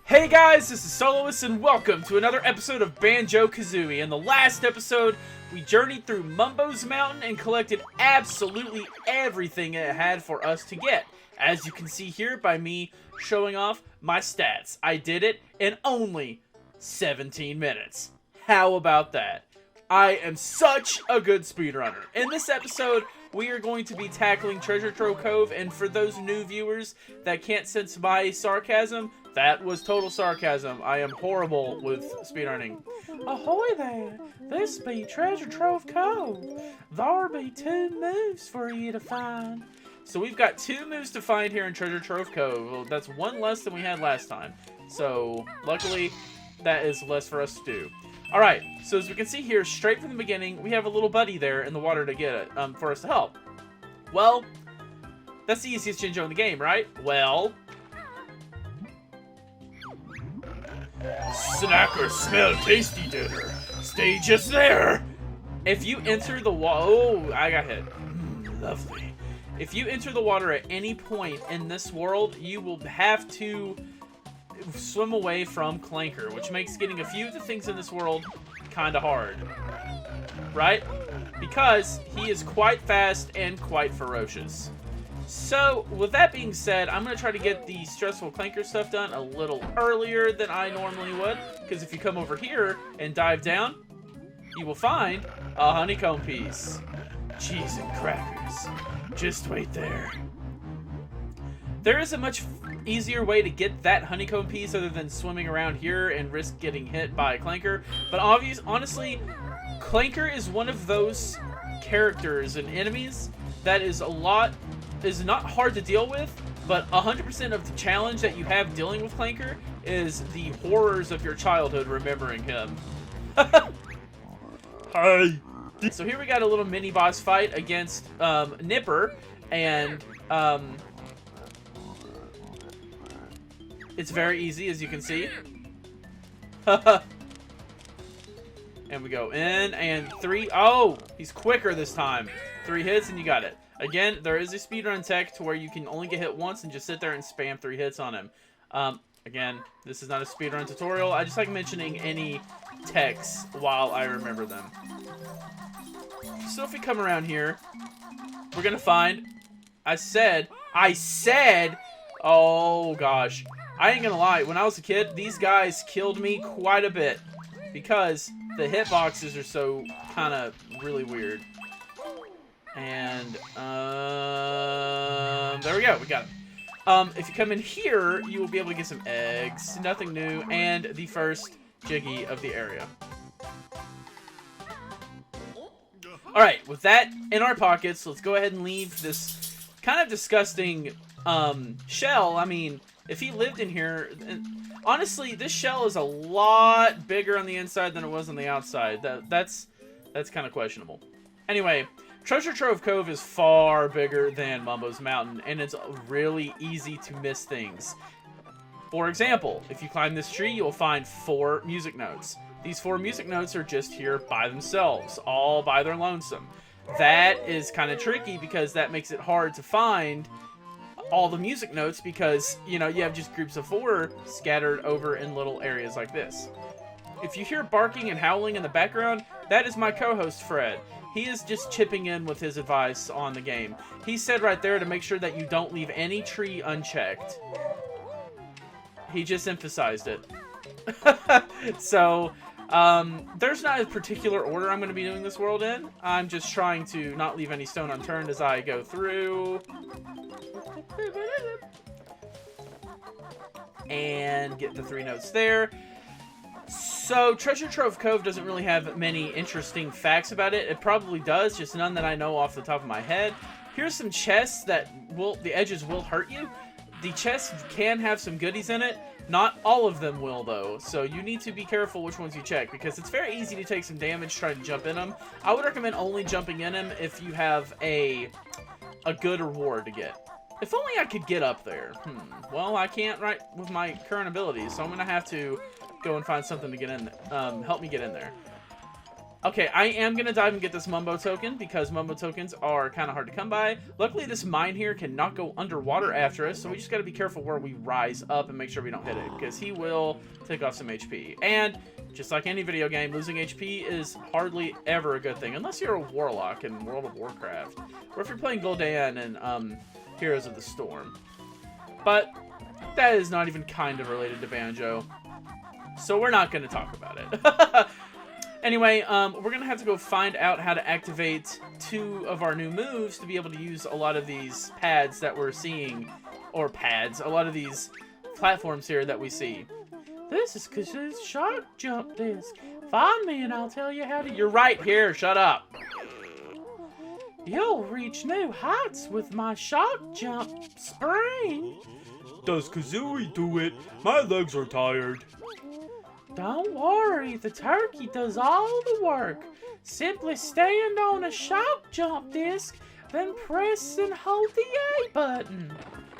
Hey guys, this is Solois and welcome to another episode of Banjo Kazooie. In the last episode, we journeyed through Mumbo's Mountain and collected absolutely everything it had for us to get. As you can see here by me showing off my stats. I did it in only 17 minutes. How about that? I am such a good speedrunner. In this episode, we are going to be tackling Trove Cove, and for those new viewers that can't sense my sarcasm, that was total sarcasm. I am horrible with speedrunning. Ahoy there! This be Trove Cove. There be 2 moves for you to find. So we've got 2 moves to find here in Trove Cove. Well, that's 1 less than we had last time. So, luckily, that is less for us to do. Alright, so as we can see here, straight from the beginning, we have a little buddy there in the water to get it, for us to help. Well, that's the easiest Jinjo in the game, right? Well... Snackers smell tasty dinner. Stay just there. If you enter the water... Oh, I got hit. Lovely. If you enter the water at any point in this world, you will have to swim away from Clanker, which makes getting a few of the things in this world kind of hard. Right? Because he is quite fast and quite ferocious. So, with that being said, I'm going to try to get the stressful Clanker stuff done a little earlier than I normally would. Because if you come over here and dive down, you will find a honeycomb piece. Cheese and crackers. Just wait there. There is a much easier way to get that honeycomb piece other than swimming around here and risk getting hit by Clanker. But honestly, Clanker is one of those characters and enemies that is not hard to deal with, but 100% of the challenge that you have dealing with Clanker is the horrors of your childhood remembering him. Hi. So here we got a little mini boss fight against Nipper, and it's very easy, as you can see. And we go in, and 3... Oh! He's quicker this time. 3 hits, and you got it. Again, there is a speedrun tech to where you can only get hit once and just sit there and spam 3 hits on him. Again, this is not a speedrun tutorial. I just like mentioning any techs while I remember them. So if we come around here, we're going to find... I said... Oh, gosh. I ain't gonna lie, when I was a kid, these guys killed me quite a bit because the hitboxes are so kind of really weird. And, there we go, we got him. If you come in here, you will be able to get some eggs, nothing new, and the first Jiggy of the area. Alright, with that in our pockets, let's go ahead and leave this kind of disgusting, shell. I mean... If he lived in here, honestly, this shell is a lot bigger on the inside than it was on the outside. That's kind of questionable. Anyway, Trove Cove is far bigger than Mumbo's Mountain, and it's really easy to miss things. For example, if you climb this tree, you'll find 4 music notes. These 4 music notes are just here by themselves, all by their lonesome. That is kind of tricky because that makes it hard to find all the music notes because, you know, you have just groups of 4 scattered over in little areas like this. If you hear barking and howling in the background, that is my co-host Fred. He is just chipping in with his advice on the game. He said right there to make sure that you don't leave any tree unchecked. He just emphasized it. So, there's not a particular order I'm going to be doing this world in. I'm just trying to not leave any stone unturned as I go through. And get the 3 notes there. So, Trove Cove doesn't really have many interesting facts about it. It probably does, just none that I know off the top of my head. Here's some chests that the edges will hurt you. The chests can have some goodies in it. Not all of them will, though. So you need to be careful which ones you check, because it's very easy to take some damage trying to jump in them. I would recommend only jumping in them if you have a good reward to get. If only I could get up there. Well, I can't right with my current abilities, so I'm going to have to go and find something to get in, help me get in there. Okay, I am going to dive and get this Mumbo token because Mumbo tokens are kind of hard to come by. Luckily, this mine here cannot go underwater after us, so we just got to be careful where we rise up and make sure we don't hit it because he will take off some HP. And just like any video game, losing HP is hardly ever a good thing unless you're a Warlock in World of Warcraft or if you're playing Gul'dan and Heroes of the Storm. But that is not even kind of related to Banjo, so we're not going to talk about it. Anyway, we're going to have to go find out how to activate 2 of our new moves to be able to use a lot of these pads that we're seeing. Or pads. A lot of these platforms here that we see. This is Kazooie's shark jump disc. Find me and I'll tell you how to... You're right here. Shut up. You'll reach new heights with my shark jump spring. Does Kazooie do it? My legs are tired. Don't worry, the turkey does all the work. Simply stand on a shark jump disc, then press and hold the A button.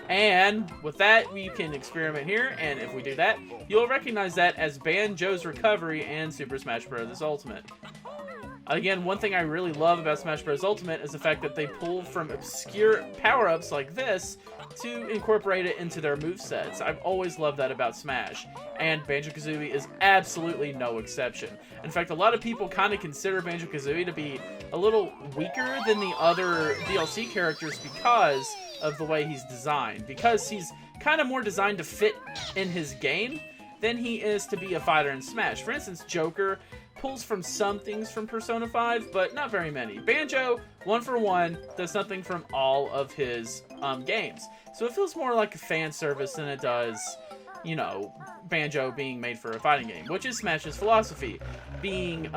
And with that, you can experiment here, and if we do that, you'll recognize that as Banjo's Recovery and Super Smash Bros. Ultimate. Again, one thing I really love about Smash Bros. Ultimate is the fact that they pull from obscure power-ups like this to incorporate it into their movesets. I've always loved that about Smash, and Banjo Kazooie is absolutely no exception. In fact, a lot of people kind of consider Banjo Kazooie to be a little weaker than the other DLC characters because of the way he's designed. Because he's kind of more designed to fit in his game than he is to be a fighter in Smash. For instance, Joker pulls from some things from Persona 5, but not very many. Banjo, 1-for-1, does nothing from all of his games. So it feels more like a fan service than it does, you know, Banjo being made for a fighting game, which is Smash's philosophy. Being,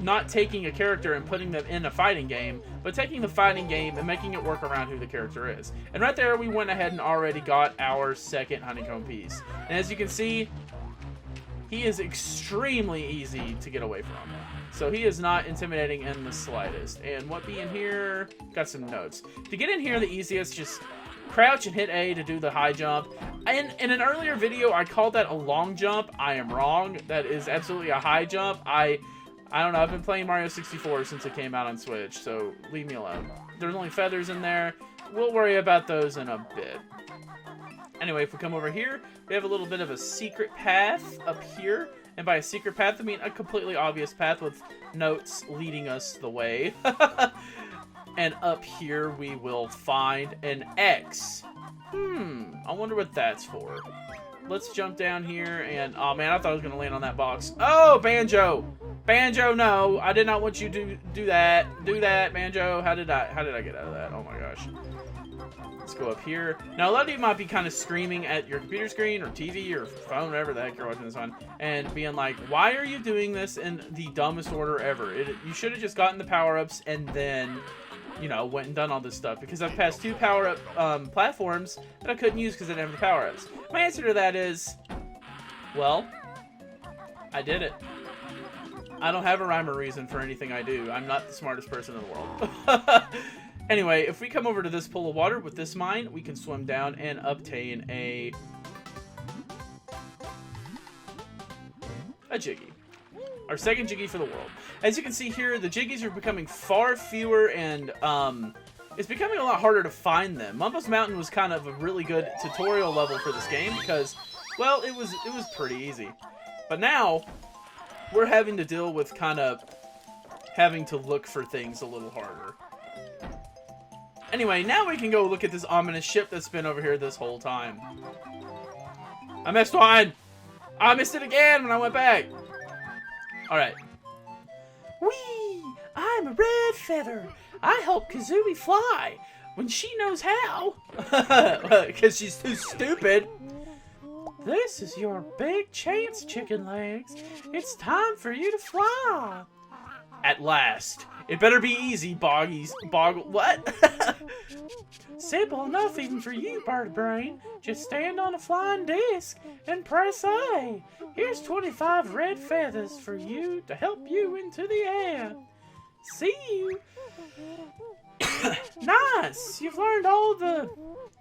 not taking a character and putting them in a fighting game, but taking the fighting game and making it work around who the character is. And right there, we went ahead and already got our second honeycomb piece. And as you can see, he is extremely easy to get away from. So he is not intimidating in the slightest. And what be in here? Got some notes. To get in here, the easiest, just crouch and hit A to do the high jump. And in an earlier video, I called that a long jump. I am wrong. That is absolutely a high jump. I don't know. I've been playing Mario 64 since it came out on Switch, so leave me alone. There's only feathers in there. We'll worry about those in a bit. Anyway, if we come over here, we have a little bit of a secret path up here. And by a secret path, I mean a completely obvious path with notes leading us the way. And up here, we will find an X. I wonder what that's for. Let's jump down here and... Oh, man, I thought I was going to land on that box. Oh, Banjo! Banjo, no! I did not want you to do that. Do that, Banjo. How did I get out of that? Oh, my gosh. Let's go up here. Now, a lot of you might be kind of screaming at your computer screen or TV or phone, whatever the heck you're watching this on, and being like, why are you doing this in the dumbest order ever? You should have just gotten the power-ups and then, you know, went and done all this stuff, because I've passed 2 power-up platforms that I couldn't use because I didn't have the power-ups. My answer to that is, well, I did it. I don't have a rhyme or reason for anything I do. I'm not the smartest person in the world. Anyway, if we come over to this pool of water with this mine, we can swim down and obtain a Jiggy. Our second Jiggy for the world. As you can see here, the Jiggies are becoming far fewer and it's becoming a lot harder to find them. Mumbo's Mountain was kind of a really good tutorial level for this game because, well, it was pretty easy. But now, we're having to deal with kind of having to look for things a little harder. Anyway, now we can go look at this ominous ship that's been over here this whole time. I missed one! I missed it again when I went back! Alright. Whee! I'm a red feather. I help Kazooie fly when she knows how. Because she's too stupid. This is your big chance, chicken legs. It's time for you to fly. At last. It better be easy, what? Simple enough even for you, bird brain. Just stand on a flying disc and press A. Here's 25 red feathers for you to help you into the air. See you. Nice! You've learned all the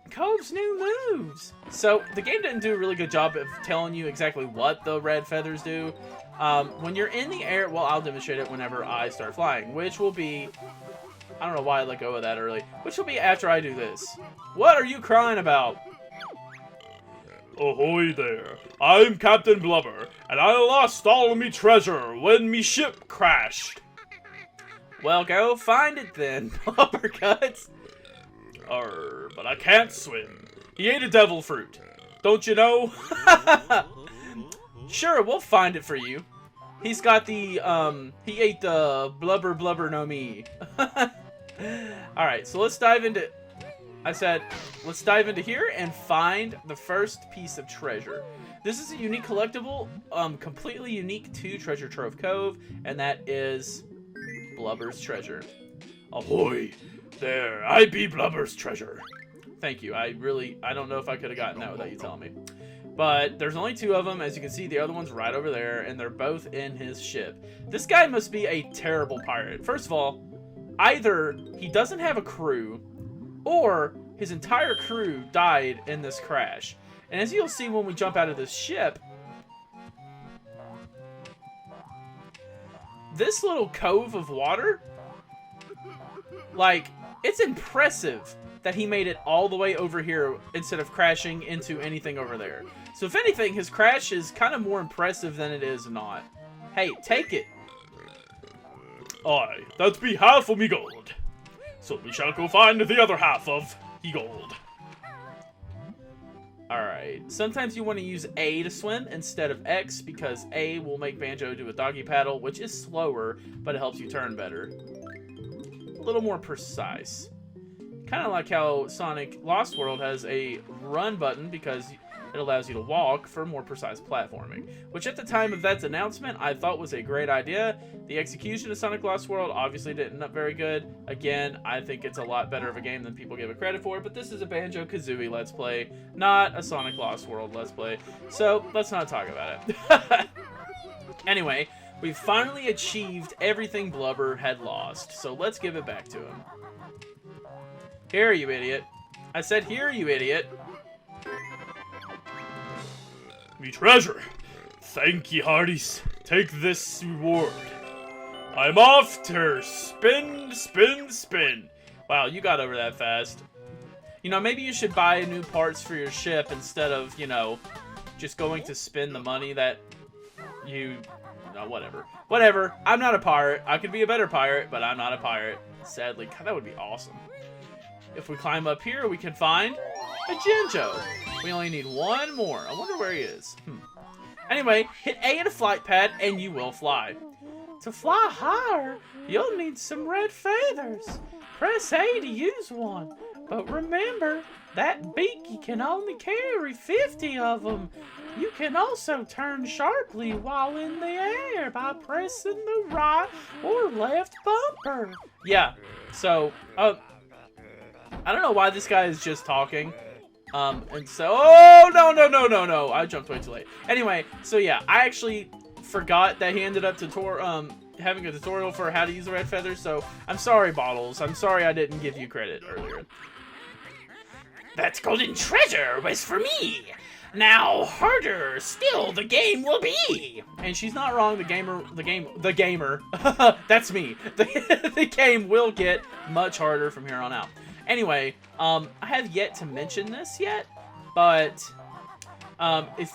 Cove's new moves. So the game didn't do a really good job of telling you exactly what the red feathers do. When you're in the air, well, I'll demonstrate it whenever I start flying, which will be, I don't know why I let go of that early, which will be after I do this. What are you crying about? Ahoy there, I'm Captain Blubber, and I lost all of me treasure when me ship crashed. Well, go find it then, Blubbercuts. But I can't swim. He ate a devil fruit. Don't you know? Sure, we'll find it for you. He's got the, he ate the blubber no me. Alright, so let's dive into, let's dive into here and find the first piece of treasure. This is a unique collectible, completely unique to Treasure Trove Cove, and that is Blubber's treasure. Ahoy there, I be Blubber's treasure. Thank you. I don't know if I could have gotten that without you telling me. But there's only 2 of them. As you can see, the other one's right over there, and they're both in his ship. This guy must be a terrible pirate. First of all, either he doesn't have a crew, or his entire crew died in this crash. And as you'll see when we jump out of this ship, this little cove of water, like, it's impressive that he made it all the way over here instead of crashing into anything over there. So if anything, his crash is kind of more impressive than it is not. Hey, take it. Aye, that be half of me gold. So we shall go find the other half of he gold. Alright, sometimes you want to use A to swim instead of X because A will make Banjo do a doggy paddle, which is slower, but it helps you turn better. A little more precise. Kind of like how Sonic Lost World has a run button because it allows you to walk for more precise platforming. Which at the time of that announcement, I thought was a great idea. The execution of Sonic Lost World obviously didn't look very good. Again, I think it's a lot better of a game than people give it credit for, but this is a Banjo Kazooie Let's Play, not a Sonic Lost World Let's Play. So, let's not talk about it. Anyway, we've finally achieved everything Blubber had lost, so let's give it back to him. Here, you idiot. I said here, you idiot. Me treasure. Thank ye, hearties. Take this reward. I'm off to spin, spin, spin. Wow, you got over that fast. You know, maybe you should buy new parts for your ship instead of, you know, just going to spend the money that you... No, whatever. Whatever. I'm not a pirate. I could be a better pirate, but I'm not a pirate. Sadly. God, that would be awesome. If we climb up here, we can find a Jinjo. We only need 1 more. I wonder where he is. Anyway, hit A in a flight pad, and you will fly. To fly higher, you'll need some red feathers. Press A to use one. But remember, that beaky can only carry 50 of them. You can also turn sharply while in the air by pressing the right or left bumper. Yeah, so, I don't know why this guy is just talking. And so, oh, no, I jumped way too late. Anyway, so yeah, I actually forgot that he ended up having a tutorial for how to use the red feathers, so I'm sorry, Bottles. I'm sorry I didn't give you credit earlier. That golden treasure was for me. Now harder still the game will be. And she's not wrong. The gamer, that's me. The game will get much harder from here on out. Anyway, I have yet to mention this yet, but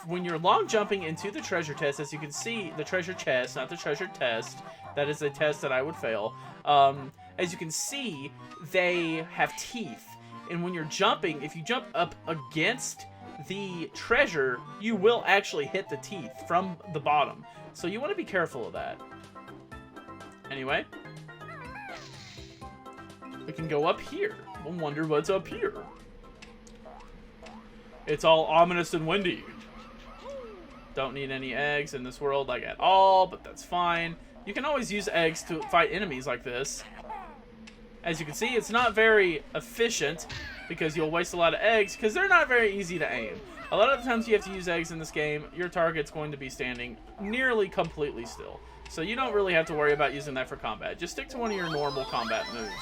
when you're long jumping into the treasure test, as you can see, the treasure chest, not the treasure test, that is a test that I would fail. As you can see, they have teeth, and when you're jumping, if you jump up against the treasure, you will actually hit the teeth from the bottom. So you want to be careful of that. Anyway, we can go up here. We'll wonder what's up here. It's all ominous and windy. Don't need any eggs in this world, like, at all, but that's fine. You can always use eggs to fight enemies like this. As you can see, it's not very efficient because you'll waste a lot of eggs because they're not very easy to aim. A lot of the times you have to use eggs in this game, your target's going to be standing nearly completely still. So you don't really have to worry about using that for combat. Just stick to one of your normal combat moves.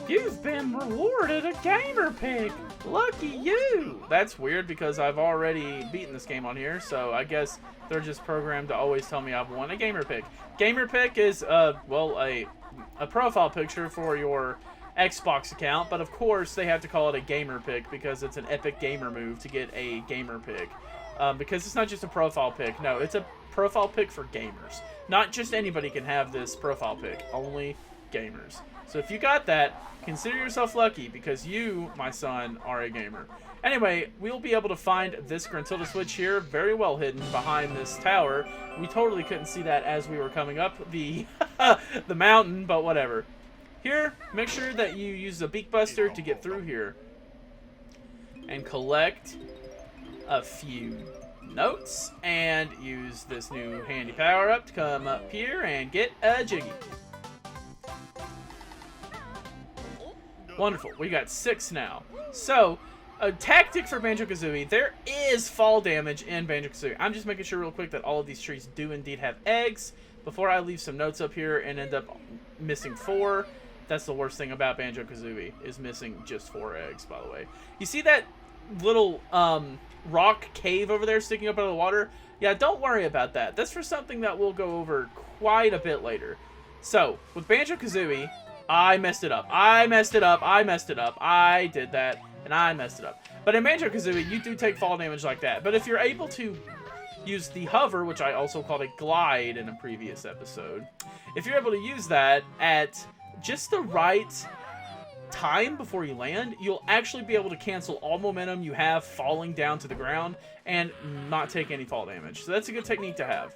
You've been rewarded a gamer pig. Lucky you. That's weird because I've already beaten this game on here, so I guess they're just programmed to always tell me I've won a gamer pick. Gamer pick is, well, a profile picture for your Xbox account, but of course they have to call it a gamer pick because it's an epic gamer move to get a gamer pick. Because it's not just a profile pick. No, it's a profile pick for gamers. Not just anybody can have this profile pick. Only gamers. So if you got that, consider yourself lucky because you, my son, are a gamer. Anyway, we'll be able to find this Gruntilda switch here, very well hidden behind this tower. We totally couldn't see that as we were coming up the the mountain, but whatever. Here, make sure that you use the Beak Buster to get through here. And collect a few notes, and use this new handy power-up to come up here and get a Jiggy. Wonderful. We got 6 now. So, a tactic for Banjo Kazooie. There is fall damage in Banjo Kazooie. I'm just making sure real quick that all of these trees do indeed have eggs before I leave some notes up here and end up missing 4. That's the worst thing about Banjo Kazooie, is missing just 4 eggs, by the way. You see that little rock cave over there sticking up out of the water? Yeah, don't worry about that. That's for something that we'll go over quite a bit later. So, with Banjo Kazooie, I messed it up. I messed it up. I messed it up. I did that, and I messed it up. But in Banjo Kazooie, you do take fall damage like that. But if you're able to use the hover, which I also called a glide in a previous episode, if you're able to use that at just the right time before you land, you'll actually be able to cancel all momentum you have falling down to the ground and not take any fall damage. So that's a good technique to have.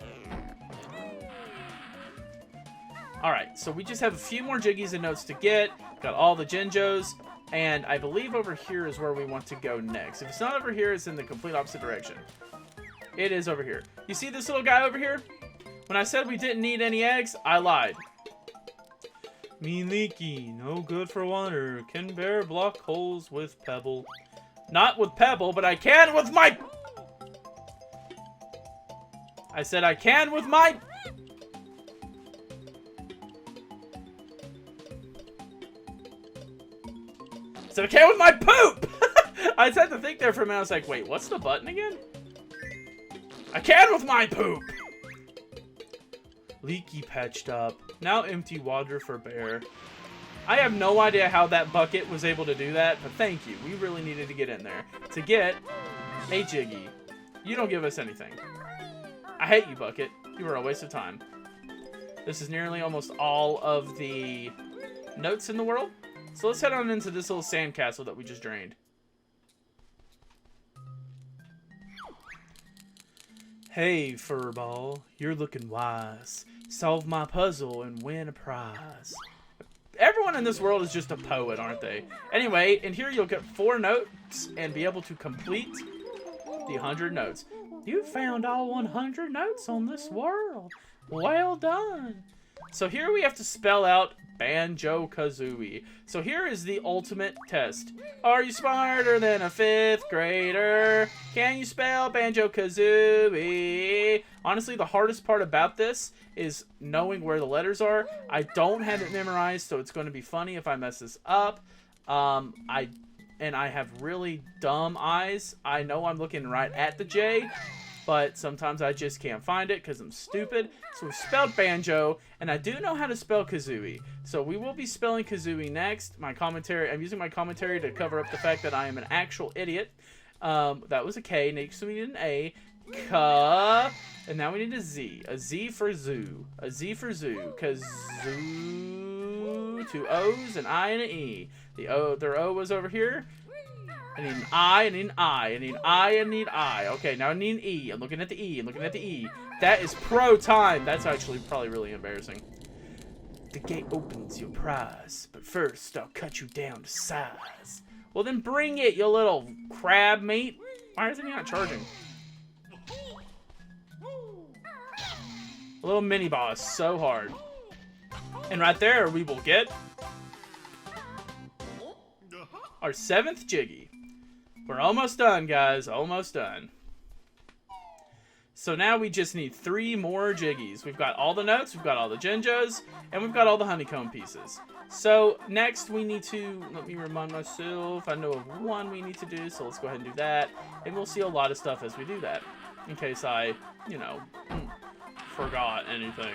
Alright, so we just have a few more Jiggies and notes to get. Got all the Jinjos, and I believe over here is where we want to go next. If it's not over here, it's in the complete opposite direction. It is over here. You see this little guy over here? When I said we didn't need any eggs, I lied. Me leaky, no good for water. Can bear block holes with pebble. Not with pebble, but I can with my... I said I can with my... I said I can with my poop! I just had to think there for a minute. I was like, wait, what's the button again? I can with my poop! Leaky patched up. Now empty water for bear. I have no idea how that bucket was able to do that, but thank you. We really needed to get in there to get a Jiggy. You don't give us anything. I hate you, Bucket. You were a waste of time. This is nearly almost all of the notes in the world. So let's head on into this little sandcastle that we just drained. Hey, Furball. You're looking wise. Solve my puzzle and win a prize. Everyone in this world is just a poet, aren't they? Anyway, in here you'll get 4 notes and be able to complete the 100 notes. You found all 100 notes on this world. Well done. So here we have to spell out Banjo Kazooie. So here is the ultimate test. Are you smarter than a 5th grader? Can you spell Banjo Kazooie? Honestly, the hardest part about this is knowing where the letters are. I don't have it memorized, so it's going to be funny if I mess this up. I have really dumb eyes. I know I'm looking right at the J, but sometimes I just can't find it because I'm stupid. So we spelled Banjo, and I do know how to spell Kazooie. So we will be spelling Kazooie next. I'm using my commentary to cover up the fact that I am an actual idiot. That was a K, next we need an A. Ka, and now we need a Z. A Z for zoo. A Z for zoo. Kazoo, 2 O's, an I, and an E. Their O was over here. I need an I, I need an I, I need an I, I need I. Okay, now I need an E. I'm looking at the E, I'm looking at the E. That is pro time. That's actually probably really embarrassing. The gate opens your prize, but first I'll cut you down to size. Well then bring it, you little crab meat. Why isn't he not charging? A little mini boss, so hard. And right there we will get our 7th Jiggy. We're almost done, guys. Almost done. So now we just need 3 more Jiggies. We've got all the notes, we've got all the Jinjos, and we've got all the honeycomb pieces. So next we need to, let me remind myself, I know of one we need to do, so let's go ahead and do that. And we'll see a lot of stuff as we do that, in case I, you know, forgot anything.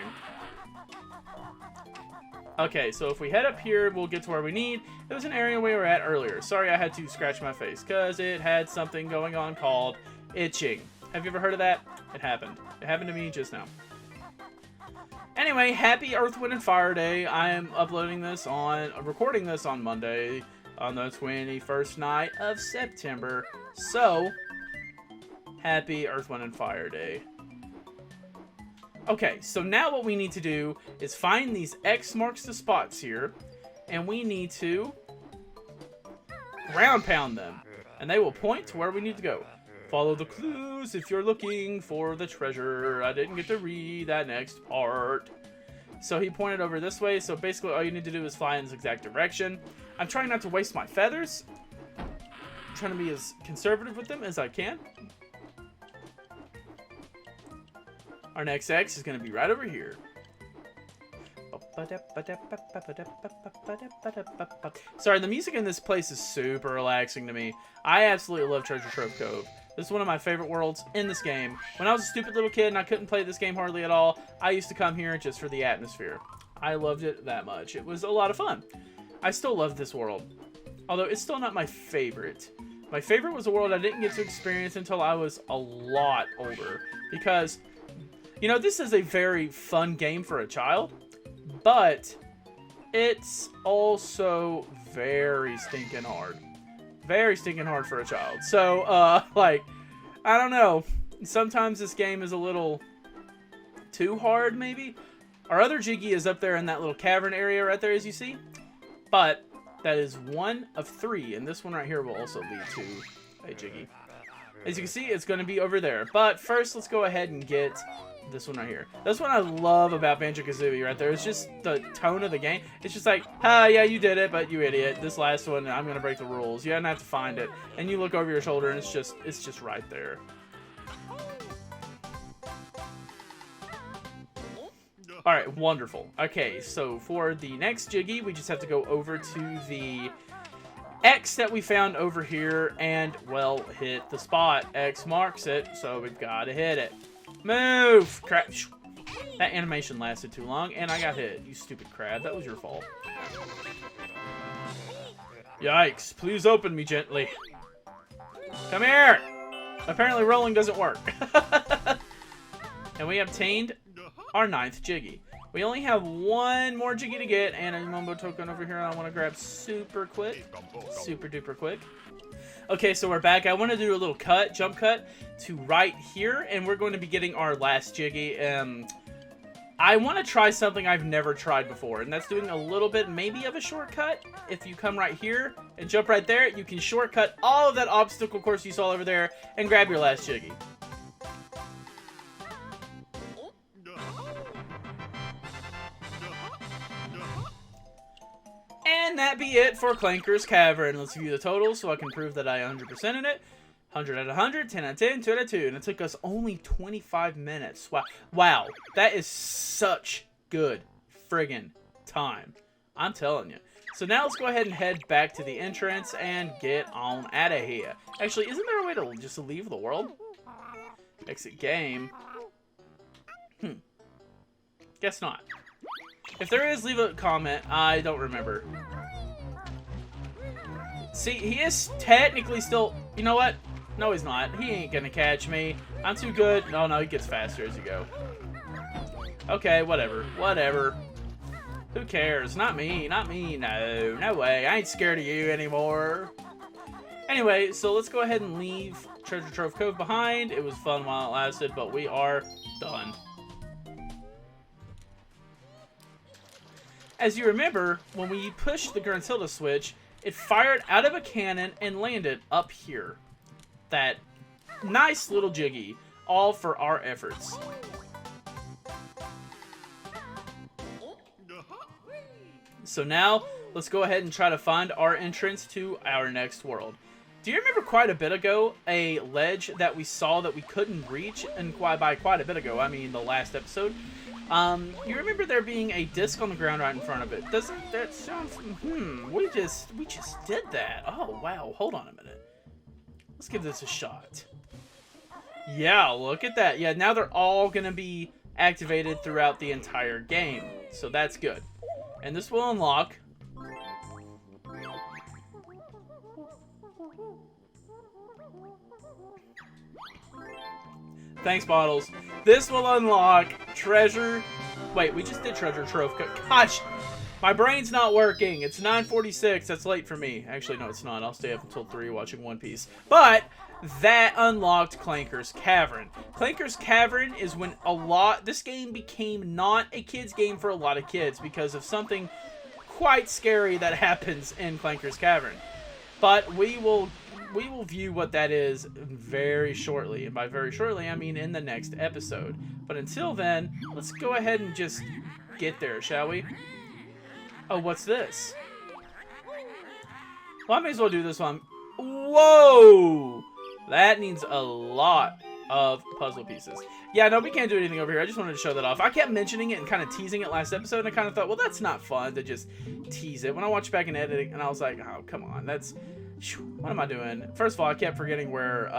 Okay, so if we head up here, we'll get to where we need. It was an area we were at earlier. Sorry I had to scratch my face, because it had something going on called itching. Have you ever heard of that? It happened. It happened to me just now. Anyway, happy Earth, Wind, and Fire Day. I am recording this on Monday, on the 21st night of September. So, happy Earth, Wind, and Fire Day. Okay, so now what we need to do is find these X marks the spots here, and we need to ground pound them, and they will point to where we need to go. Follow the clues if you're looking for the treasure. I didn't get to read that next part. So he pointed over this way, so basically all you need to do is fly in this exact direction. I'm trying not to waste my feathers. I'm trying to be as conservative with them as I can. Our next X is going to be right over here. Sorry, the music in this place is super relaxing to me. I absolutely love Trove Cove. This is one of my favorite worlds in this game. When I was a stupid little kid and I couldn't play this game hardly at all, I used to come here just for the atmosphere. I loved it that much. It was a lot of fun. I still love this world, although it's still not my favorite. My favorite was a world I didn't get to experience until I was a lot older, because, you know, this is a very fun game for a child, but it's also very stinking hard. Very stinking hard for a child. So, like, I don't know. Sometimes this game is a little too hard, maybe. Our other Jiggy is up there in that little cavern area right there, as you see. But that is 1 of 3, and this one right here will also lead to a Jiggy. As you can see, it's going to be over there. But first, let's go ahead and get this one right here. That's what I love about Banjo Kazooie right there. It's just the tone of the game. It's just like, yeah, you did it, but you idiot. This last one, I'm gonna break the rules. You don't have to find it, and you look over your shoulder, and it's just right there. All right, wonderful. Okay, so for the next Jiggy, we just have to go over to the X that we found over here, and well, hit the spot. X marks it, so we've got to hit it. Move! Crap. That animation lasted too long, and I got hit. You stupid crab. That was your fault. Yikes. Please open me gently. Come here! Apparently rolling doesn't work. And we obtained our 9th Jiggy. We only have 1 more Jiggy to get, and a Mumbo token over here I want to grab super quick. Super duper quick. Okay, so we're back. I want to do a little jump cut to right here, and we're going to be getting our last Jiggy. I want to try something I've never tried before, and that's doing a little bit maybe of a shortcut. If you come right here and jump right there, you can shortcut all of that obstacle course you saw over there and grab your last Jiggy. And that be it for Clanker's Cavern. Let's view the totals so I can prove that I 100%ed it. 100 out of 100, 10 out of 10, 2 out of 2. And it took us only 25 minutes. Wow. Wow. That is such good friggin' time. I'm telling you. So now let's go ahead and head back to the entrance and get on out of here. Actually, isn't there a way to just leave the world? Exit game. Guess not. If there is, leave a comment. I don't remember. See, he is technically still... You know what? No, he's not. He ain't gonna catch me. I'm too good. No, he gets faster as you go. Okay, whatever. Whatever. Who cares? Not me. Not me. No. No way. I ain't scared of you anymore. Anyway, so let's go ahead and leave Trove Cove behind. It was fun while it lasted, but we are done. As you remember, when we pushed the Gruntilda switch, it fired out of a cannon and landed up here. That nice little Jiggy, all for our efforts. So now, let's go ahead and try to find our entrance to our next world. Do you remember quite a bit ago a ledge that we saw that we couldn't reach? And by quite a bit ago, I mean the last episode. You remember there being a disc on the ground right in front of it? Doesn't that sound... we just did that. Oh, wow. Hold on a minute. Let's give this a shot. Yeah, look at that. Yeah, now they're all going to be activated throughout the entire game. So that's good. And this will unlock... Thanks, Bottles. This will unlock treasure... Wait, we just did treasure trove. Gosh, my brain's not working. It's 9:46. That's late for me. Actually, no, it's not. I'll stay up until 3 watching One Piece. But that unlocked Clanker's Cavern. Clanker's Cavern is when this game became not a kid's game for a lot of kids because of something quite scary that happens in Clanker's Cavern. But we will view what that is very shortly. And by very shortly, I mean in the next episode. But until then, let's go ahead and just get there, shall we? Oh, what's this? Well, I may as well do this one. Whoa! That needs a lot of puzzle pieces. Yeah, no, we can't do anything over here. I just wanted to show that off. I kept mentioning it and kind of teasing it last episode, and I kind of thought, well, that's not fun to just tease it. When I watched back and editing, and I was like, oh, come on, what am I doing? First of all, I kept forgetting where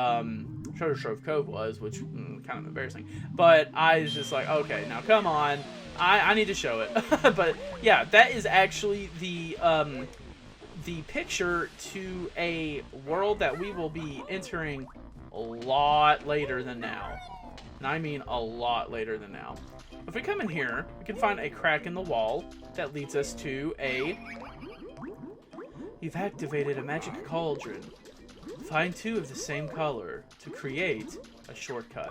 Trove Cove was, which kind of embarrassing. But I was just like, okay, now come on, I need to show it. But yeah, that is actually the picture to a world that we will be entering a lot later than now. And I mean a lot later than now. If we come in here, we can find a crack in the wall that leads us to a... You've activated a magic cauldron. Find 2 of the same color to create a shortcut.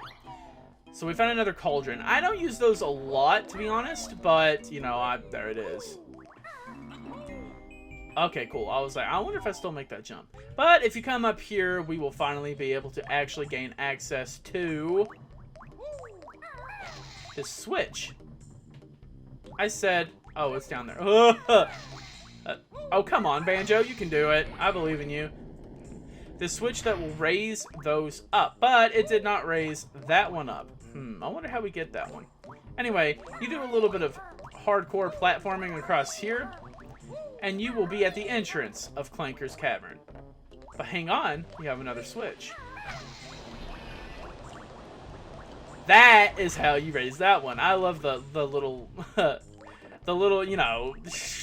So we found another cauldron. I don't use those a lot, to be honest, but, you know, there it is. Okay, cool. I was like, I wonder if I still make that jump. But if you come up here, we will finally be able to actually gain access to this switch. I said, oh, it's down there. Oh, come on, Banjo. You can do it. I believe in you. The switch that will raise those up. But it did not raise that one up. I wonder how we get that one. Anyway, you do a little bit of hardcore platforming across here, and you will be at the entrance of Clanker's Cavern. But hang on, we have another switch. That is how you raise that one. I love the little... the little, you know,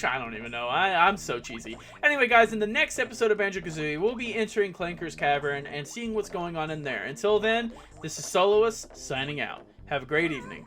I don't even know. I'm so cheesy. Anyway, guys, in the next episode of Banjo Kazooie, we'll be entering Clanker's Cavern and seeing what's going on in there. Until then, this is Solois signing out. Have a great evening.